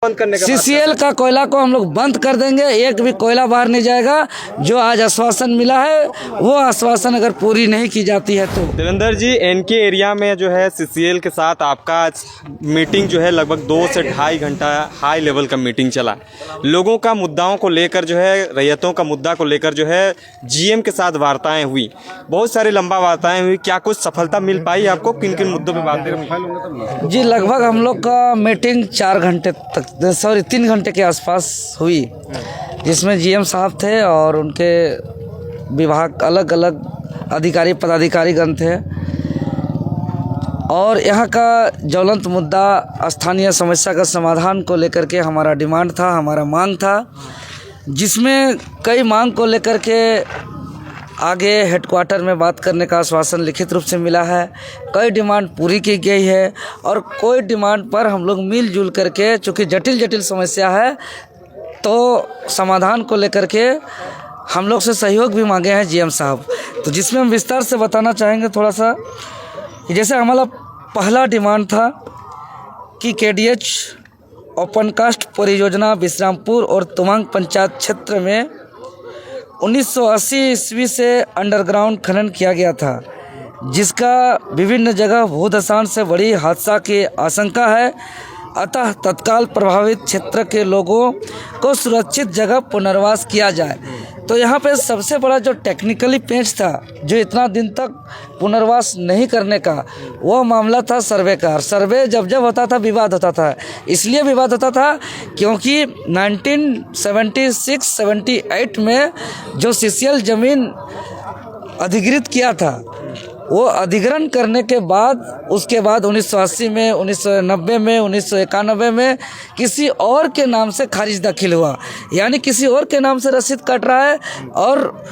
बंद करने का सीसीएल का कोयला को हम लोग बंद कर देंगे, एक भी कोयला बाहर नहीं जाएगा। जो आज आश्वासन मिला है वो आश्वासन अगर पूरी नहीं की जाती है तो। देवेंद्र जी, एनके एरिया में जो है सीसीएल के साथ आपका मीटिंग जो है लगभग 2 से ढाई घंटा हाई लेवल का मीटिंग चला। लोगों का मुद्दाओं को लेकर जो है, रैयतों का मुद्दा को लेकर जो है जीएम के साथ वार्ताएं हुई, बहुत सारी लंबा वार्ताएं हुई। क्या कुछ सफलता मिल पाई आपको? किन किन मुद्दों पर बातें हुई? जी, लगभग हम लोग का मीटिंग 3 घंटे के आसपास हुई, जिसमें जीएम साहब थे और उनके विभाग अलग अलग अधिकारी पदाधिकारीगण थे। और यहाँ का ज्वलंत मुद्दा स्थानीय समस्या का समाधान को लेकर के हमारा डिमांड था, हमारा मांग था, जिसमें कई मांग को लेकर के आगे हेडक्वार्टर में बात करने का आश्वासन लिखित रूप से मिला है। कई डिमांड पूरी की गई है और कोई डिमांड पर हम लोग मिलजुल करके, चूँकि जटिल समस्या है तो समाधान को लेकर के हम लोग से सहयोग भी मांगे हैं जीएम साहब। तो जिसमें हम विस्तार से बताना चाहेंगे थोड़ा सा कि जैसे हमारा पहला डिमांड था कि केडीएच ओपन कास्ट परियोजना विश्रामपुर और तवांग पंचायत क्षेत्र में 1980 ईस्वी से अंडरग्राउंड खनन किया गया था, जिसका विभिन्न जगह भूधसान से बड़ी हादसा की आशंका है। अतः तत्काल प्रभावित क्षेत्र के लोगों को सुरक्षित जगह पुनर्वास किया जाए। तो यहाँ पे सबसे बड़ा जो टेक्निकली पेंच था, जो इतना दिन तक पुनर्वास नहीं करने का, वो मामला था सर्वे का। सर्वे जब होता था विवाद होता था, इसलिए विवाद होता था क्योंकि 1976-78 में जो सीसीएल ज़मीन अधिग्रहित किया था, वो अधिग्रहण करने के बाद उसके बाद 1980 में, 1990 में, 1991 में किसी और के नाम से खारिज दाखिल हुआ, यानी किसी और के नाम से रसीद कट रहा है और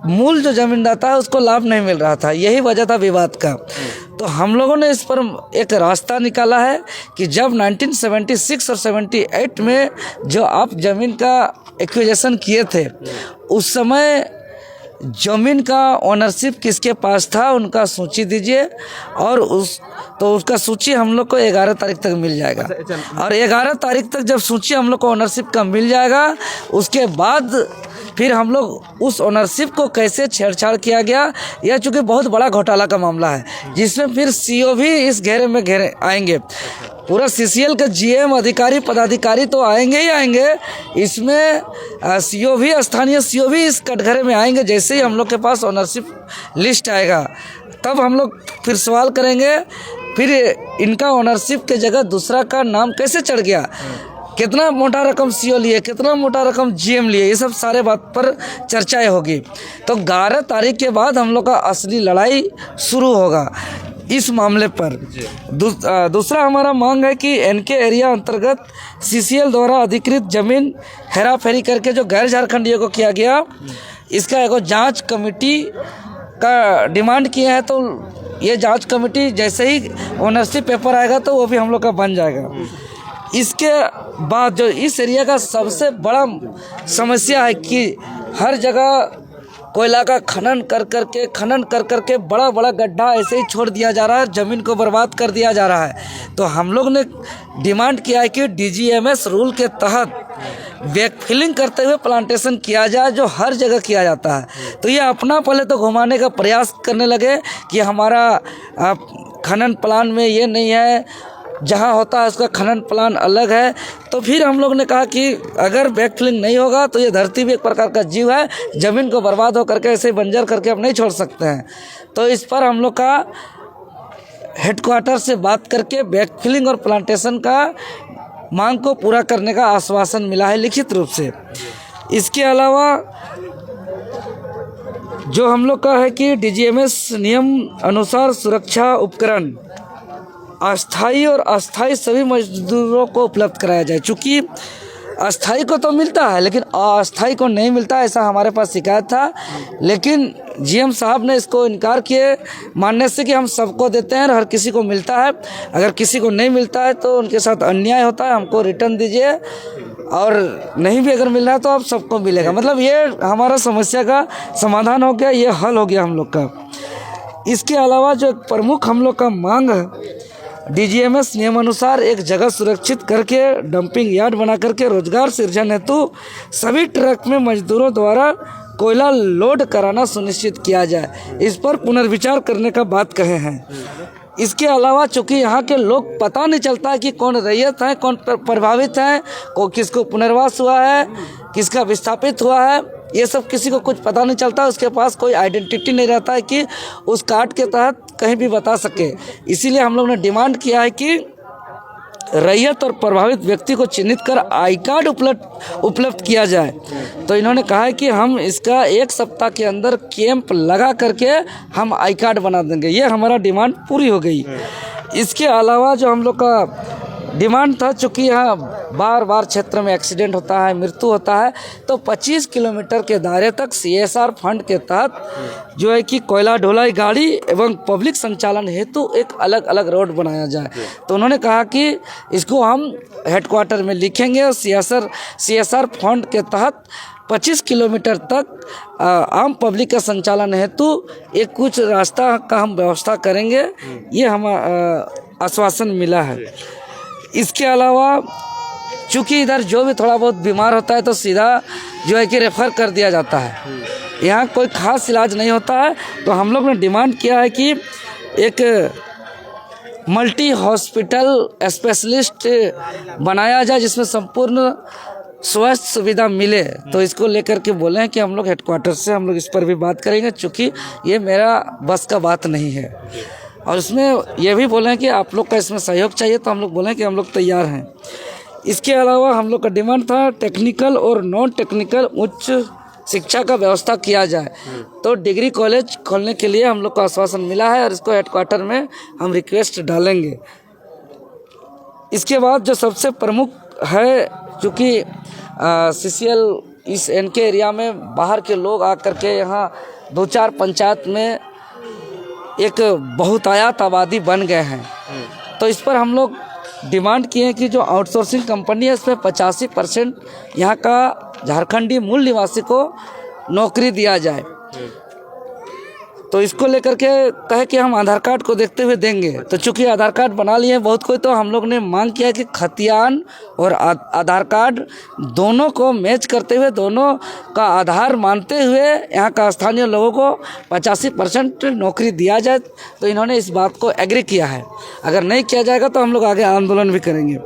मूल जो जमीनदाता है उसको लाभ नहीं मिल रहा था। यही वजह था विवाद का। तो हम लोगों ने इस पर एक रास्ता निकाला है कि जब 1976 और 78 में जो आप ज़मीन का एक्विजिशन किए थे, उस समय ज़मीन का ओनरशिप किसके पास था उनका सूची दीजिए और उसका सूची हम लोग को 11 तारीख तक मिल जाएगा। और 11 तारीख तक जब सूची हम लोग को ओनरशिप का मिल जाएगा, उसके बाद फिर हम लोग उस ओनरशिप को कैसे छेड़छाड़ किया गया, यह चूँकि बहुत बड़ा घोटाला का मामला है, जिसमें फिर सीओ भी इस घेरे में आएंगे। पूरा सीसीएल का जीएम अधिकारी पदाधिकारी तो आएंगे ही आएंगे, इसमें सीओ भी, स्थानीय सीओ भी इस कटघरे में आएंगे। जैसे ही हम लोग के पास ओनरशिप लिस्ट आएगा तब हम लोग फिर सवाल करेंगे, फिर इनका ओनरशिप के जगह दूसरा का नाम कैसे चढ़ गया, कितना मोटा रकम सीओ लिए, कितना मोटा रकम जीएम लिए, ये सब सारे बात पर चर्चाएं होगी। तो 11 तारीख के बाद हम लोग का असली लड़ाई शुरू होगा इस मामले पर। दूसरा हमारा मांग है कि एनके एरिया अंतर्गत सीसीएल द्वारा अधिकृत जमीन हेरा फेरी करके जो गैर झारखंडियों को किया गया, इसका एक जांच कमेटी का डिमांड किए हैं। तो ये जांच कमेटी जैसे ही ओनरशिप पेपर आएगा तो वो भी हम लोग का बन जाएगा। इसके बाद जो इस एरिया का सबसे बड़ा समस्या है कि हर जगह कोयला का खनन कर करके बड़ा गड्ढा ऐसे ही छोड़ दिया जा रहा है, ज़मीन को बर्बाद कर दिया जा रहा है। तो हम लोग ने डिमांड किया है कि डीजीएमएस रूल के तहत बैकफिलिंग करते हुए प्लांटेशन किया जाए, जो हर जगह किया जाता है। तो ये अपना पहले तो घुमाने का प्रयास करने लगे कि हमारा खनन प्लान में ये नहीं है, जहाँ होता है उसका खनन प्लान अलग है। तो फिर हम लोग ने कहा कि अगर बैकफिलिंग नहीं होगा तो ये धरती भी एक प्रकार का जीव है, ज़मीन को बर्बाद हो करके ऐसे बंजर करके हम नहीं छोड़ सकते हैं। तो इस पर हम लोग का हेडक्वार्टर से बात करके बैकफिलिंग और प्लांटेशन का मांग को पूरा करने का आश्वासन मिला है लिखित रूप से। इसके अलावा जो हम लोग का है कि डीजीएमएस नियम अनुसार सुरक्षा उपकरण अस्थाई और अस्थाई सभी मजदूरों को उपलब्ध कराया जाए। चूँकि अस्थाई को तो मिलता है लेकिन अस्थाई को नहीं मिलता, ऐसा हमारे पास शिकायत था। लेकिन जीएम साहब ने इसको इनकार किए, मानने से कि हम सबको देते हैं और हर किसी को मिलता है। अगर किसी को नहीं मिलता है तो उनके साथ अन्याय होता है, हमको रिटर्न दीजिए, और नहीं भी अगर मिल रहा है तो अब सबको मिलेगा। मतलब ये हमारा समस्या का समाधान हो गया, ये हल हो गया हम लोग का। इसके अलावा जो प्रमुख हम लोग का मांग है डीजीएमएस नियमानुसार एक जगह सुरक्षित करके डंपिंग यार्ड बना करके रोजगार सृजन हेतु सभी ट्रक में मजदूरों द्वारा कोयला लोड कराना सुनिश्चित किया जाए, इस पर पुनर्विचार करने का बात कहे हैं। इसके अलावा चूंकि यहाँ के लोग पता नहीं चलता है कि कौन रैयत है, कौन प्रभावित है, किसको पुनर्वास हुआ है, किसका विस्थापित हुआ है, ये सब किसी को कुछ पता नहीं चलता। उसके पास कोई आइडेंटिटी नहीं रहता है कि उस कार्ड के तहत कहीं भी बता सके। इसीलिए हम लोग ने डिमांड किया है कि रैयत और प्रभावित व्यक्ति को चिन्हित कर आई कार्ड उपलब्ध किया जाए। तो इन्होंने कहा है कि हम इसका 1 सप्ताह के अंदर कैंप लगा करके हम आई कार्ड बना देंगे। ये हमारा डिमांड पूरी हो गई। इसके अलावा जो हम लोग का डिमांड था, चूँकि यहाँ बार बार क्षेत्र में एक्सीडेंट होता है, मृत्यु होता है, तो 25 किलोमीटर के दायरे तक CSR फंड के तहत जो है कि कोयला ढुलाई गाड़ी एवं पब्लिक संचालन हेतु एक अलग अलग रोड बनाया जाए। तो उन्होंने कहा कि इसको हम हेडक्वार्टर में लिखेंगे और CSR फंड के तहत 25 किलोमीटर तक आम पब्लिक का संचालन हेतु एक कुछ रास्ता का हम व्यवस्था करेंगे। ये हम आश्वासन मिला है। इसके अलावा चूँकि इधर जो भी थोड़ा बहुत बीमार होता है तो सीधा जो है कि रेफ़र कर दिया जाता है, यहाँ कोई ख़ास इलाज नहीं होता है। तो हम लोग ने डिमांड किया है कि एक मल्टी हॉस्पिटल स्पेशलिस्ट बनाया जाए जिसमें संपूर्ण स्वास्थ्य सुविधा मिले। तो इसको लेकर के बोले हैं कि हम लोग हेडक्वार्टर से हम लोग इस पर भी बात करेंगे, चूँकि ये मेरा बस का बात नहीं है। और इसमें यह भी बोले हैं कि आप लोग का इसमें सहयोग चाहिए, तो हम लोग बोले हैं कि हम लोग तैयार हैं। इसके अलावा हम लोग का डिमांड था टेक्निकल और नॉन टेक्निकल उच्च शिक्षा का व्यवस्था किया जाए। तो डिग्री कॉलेज खोलने के लिए हम लोग को आश्वासन मिला है और इसको हेडक्वार्टर में हम रिक्वेस्ट डालेंगे। इसके बाद जो सबसे प्रमुख है, चूँकि CCL इस NK एरिया में बाहर के लोग आकर के यहाँ 2-4 पंचायत में एक बहुतायत आबादी बन गए हैं। तो इस पर हम लोग डिमांड किए हैं कि जो आउटसोर्सिंग कंपनी है इसमें 85% यहाँ का झारखंडी मूल निवासी को नौकरी दिया जाए। तो इसको लेकर के कहे कि हम आधार कार्ड को देखते हुए देंगे। तो चूंकि आधार कार्ड बना लिए हैं बहुत कोई, तो हम लोग ने मांग किया कि खतियान और आधार कार्ड दोनों को मैच करते हुए, दोनों का आधार मानते हुए यहाँ का स्थानीय लोगों को 85% नौकरी दिया जाए। तो इन्होंने इस बात को एग्री किया है। अगर नहीं किया जाएगा तो हम लोग आगे आंदोलन भी करेंगे।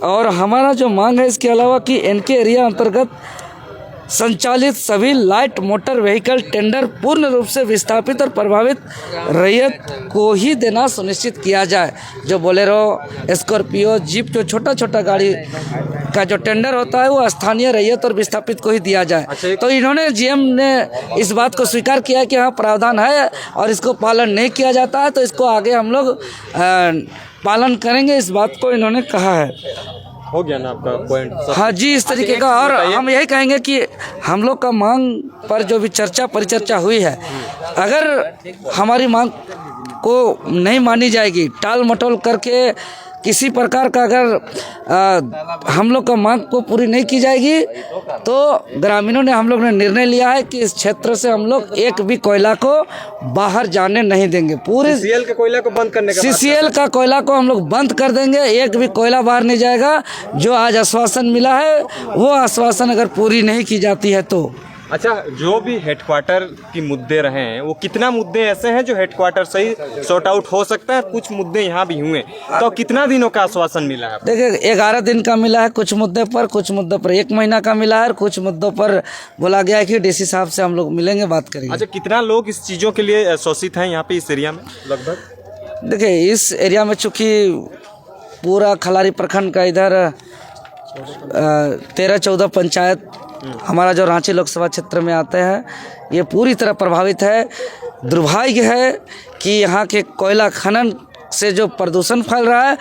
और हमारा जो मांग है इसके अलावा कि NK एरिया अंतर्गत संचालित सभी लाइट मोटर व्हीकल टेंडर पूर्ण रूप से विस्थापित और प्रभावित रैयत को ही देना सुनिश्चित किया जाए। जो बोलेरो, स्कॉर्पियो, जीप, जो छोटा छोटा गाड़ी का जो टेंडर होता है वो स्थानीय रैयत और विस्थापित को ही दिया जाए। तो इन्होंने GM ने इस बात को स्वीकार किया कि हाँ प्रावधान है और इसको पालन नहीं किया जाता है, तो इसको आगे हम लोग पालन करेंगे, इस बात को इन्होंने कहा है। हो गया ना आपका पॉइंट? हाँ जी, इस तरीके का। और हम यही कहेंगे कि हम लोग का मांग पर जो भी परिचर्चा हुई है, अगर हमारी मांग को नहीं मानी जाएगी, टाल मटोल करके किसी प्रकार का अगर हम लोग का मांग को पूरी नहीं की जाएगी, तो ग्रामीणों ने हम लोग ने निर्णय लिया है कि इस क्षेत्र से हम लोग एक भी कोयला को बाहर जाने नहीं देंगे। पूरे CCL के कोयला को बंद करने का CCL का कोयला को हम लोग बंद कर देंगे। एक भी कोयला बाहर नहीं जाएगा। जो आज आश्वासन मिला है वो आश्वासन अगर पूरी नहीं की जाती है तो। अच्छा, जो भी हेडक्वार्टर की मुद्दे रहे हैं, वो कितना मुद्दे ऐसे हैं जो हेडक्वार्टर से ही सॉर्ट आउट हो सकता है? कुछ मुद्दे यहाँ भी हुए, तो कितना दिनों का आश्वासन मिला है? देखिए 11 दिन का मिला है कुछ मुद्दे पर 1 महीना का मिला है और कुछ मुद्दों पर बोला गया है कि DC साहब से हम लोग मिलेंगे, बात करेंगे। अच्छा, कितना लोग इस चीज़ों के लिए शोषित हैं यहाँ पे इस एरिया में लगभग? देखिए इस एरिया में चूँकि पूरा खलारी प्रखंड का इधर 13-14 पंचायत हमारा जो रांची लोकसभा क्षेत्र में आते हैं, ये पूरी तरह प्रभावित है। दुर्भाग्य है कि यहाँ के कोयला खनन से जो प्रदूषण फैल रहा है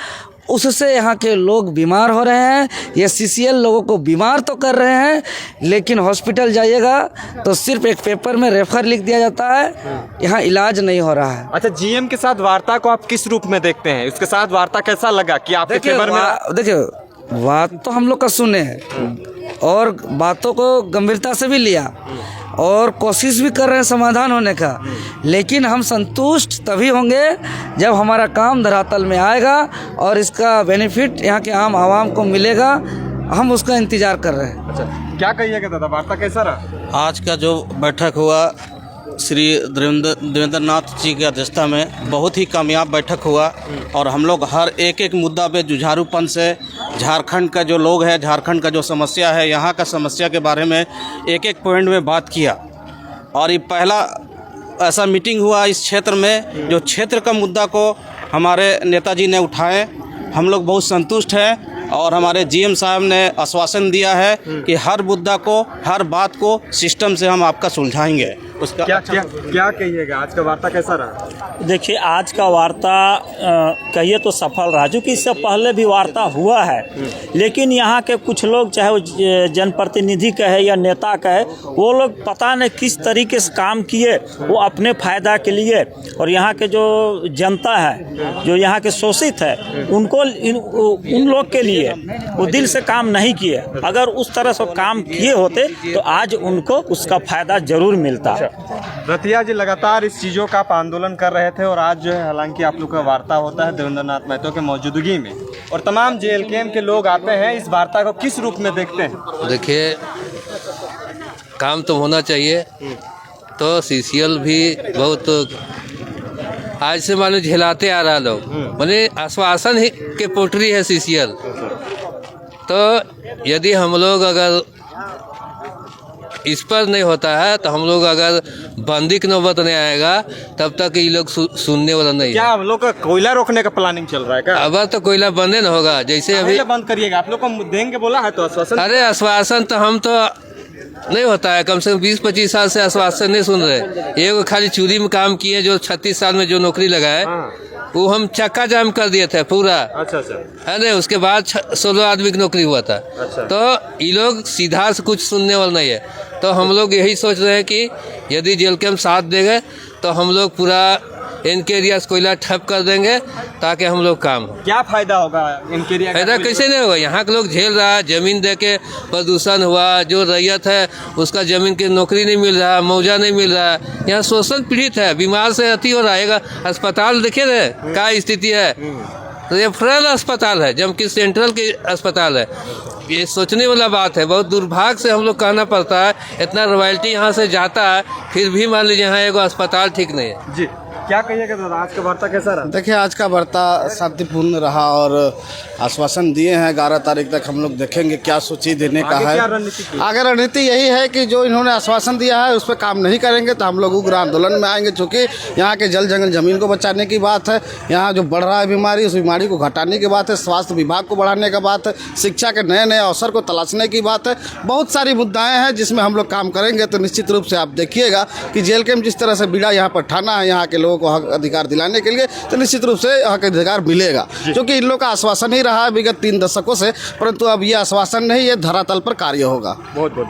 उससे यहाँ के लोग बीमार हो रहे हैं। ये CCL लोगों को बीमार तो कर रहे हैं, लेकिन हॉस्पिटल जाइएगा तो सिर्फ एक पेपर में रेफर लिख दिया जाता है, यहाँ इलाज नहीं हो रहा है। अच्छा, GM के साथ वार्ता को आप किस रूप में देखते हैं? उसके साथ वार्ता कैसा लगा कि आपके फेवर में? देखिए बात तो हम लोग का सुने हैं, और बातों को गंभीरता से भी लिया और कोशिश भी कर रहे हैं समाधान होने का, लेकिन हम संतुष्ट तभी होंगे जब हमारा काम धरातल में आएगा और इसका बेनिफिट यहाँ के आम आवाम को मिलेगा। हम उसका इंतज़ार कर रहे हैं। अच्छा, क्या कहिएगा दादा, वार्ता कैसा रहा? आज का जो बैठक हुआ श्री देवेंद्र नाथ जी की अध्यक्षता में बहुत ही कामयाब बैठक हुआ और हम लोग हर एक मुद्दा पे जुझारूपन से झारखंड का जो लोग है, झारखंड का जो समस्या है, यहाँ का समस्या के बारे में एक पॉइंट में बात किया। और ये पहला ऐसा मीटिंग हुआ इस क्षेत्र में जो क्षेत्र का मुद्दा को हमारे नेताजी ने उठाए। हम लोग बहुत संतुष्ट हैं और हमारे जीएम साहब ने आश्वासन दिया है कि हर मुद्दा को, हर बात को सिस्टम से हम आपका सुलझाएंगे। उसका क्या कहिएगा, आज का वार्ता कैसा रहा? देखिए, आज का वार्ता कहिए तो सफल रहा, क्योंकि इससे पहले भी वार्ता हुआ है, लेकिन यहाँ के कुछ लोग, चाहे वो जनप्रतिनिधि कहे या नेता कहे, वो लोग पता नहीं किस तरीके से काम किए, वो अपने फ़ायदा के लिए, और यहाँ के जो जनता है, जो यहाँ के शोषित है, उनको उन लोग के लिए वो दिल से काम नहीं किए। अगर उस तरह से काम किए होते तो आज उनको उसका फ़ायदा ज़रूर मिलता। रतिया जी, लगातार इस चीज़ों का आप आंदोलन कर रहे थे और आज जो है हालांकि आप लोग का वार्ता होता है देवेंद्र नाथ महतो के मौजूदगी में और तमाम जेएलकेएम के लोग आते हैं, इस वार्ता को किस रूप में देखते हैं? देखिए, काम तो होना चाहिए, तो सीसीएल भी बहुत आज से मानो झेलाते आ रहा लोग, माने आश्वासन ही के पोटरी है सीसीएल। तो यदि हम लोग अगर इस पर नहीं होता है तो हम लोग अगर बंदी की नौबत नहीं आएगा तब तक ये लोग सुनने वाला नहीं। क्या हम लोग का कोयला रोकने का प्लानिंग चल रहा है क्या? अब तो कोयला बंद न होगा, जैसे अभी बंद करिएगा, आप लोग को देंगे बोला है तो आश्वासन। अरे आश्वासन तो हम तो नहीं होता है, कम से कम 20-25 साल से आश्वासन नहीं सुन रहे। एक खाली चूरी में काम किए, जो 36 साल में जो नौकरी लगाए वो हम चक्का जाम कर दिए थे पूरा। अच्छा है ना, उसके बाद 16 आदमी की नौकरी हुआ था। अच्छा। तो ये लोग सीधा से कुछ सुनने वाला नहीं है। तो हम लोग यही सोच रहे हैं कि यदि जेएलकेएम साथ देंगे तो हम लोग पूरा इनके एरिया से कोयला ठप कर देंगे ताकि हम लोग काम हो। क्या फायदा होगा इनके एरिया? फायदा कैसे नहीं होगा, यहाँ के लोग झेल रहा है, जमीन दे के प्रदूषण हुआ, जो रैयत है उसका जमीन की नौकरी नहीं मिल रहा, मुआवजा नहीं मिल रहा है, यहाँ शोषण पीड़ित है, बीमार से अति हो रहेगा। अस्पताल देखे रहे क्या स्थिति है, रेफरल अस्पताल है जबकि सेंट्रल के अस्पताल है। ये सोचने वाला बात है। बहुत दुर्भाग्य से हम लोग कहना पड़ता है, इतना रॉयल्टी यहाँ से जाता है फिर भी मान लीजिए यहाँ एगो अस्पताल ठीक नहीं है। जी, क्या कहिएगा दादा, आज का वार्ता कैसा रहा? देखिए, आज का वार्ता शांतिपूर्ण रहा और आश्वासन दिए हैं। 11 तारीख तक हम लोग देखेंगे क्या सूची देने का है। आगे रणनीति यही है कि जो इन्होंने आश्वासन दिया है उस पर काम नहीं करेंगे तो हम लोग उग्र आंदोलन में आएंगे, क्योंकि यहाँ के जल जंगल जमीन को बचाने की बात है, यहाँ जो बढ़ रहा है बीमारी उस बीमारी को घटाने की बात है, स्वास्थ्य विभाग को बढ़ाने का बात है, शिक्षा के नए नए अवसर को तलाशने की बात है। बहुत सारी मुद्दाएँ हैं जिसमें हम लोग काम करेंगे। तो निश्चित रूप से आप देखिएगा कि जेएलकेएम जिस तरह से बीड़ा यहाँ पर ठाना है यहाँ के लोगों को हक अधिकार दिलाने के लिए, तो निश्चित रूप से हक अधिकार मिलेगा, क्योंकि इन लोग का आश्वासन ही रहा है विगत 3 दशकों से, परंतु अब ये आश्वासन नहीं, ये धरातल पर कार्य होगा। बहुत बहुत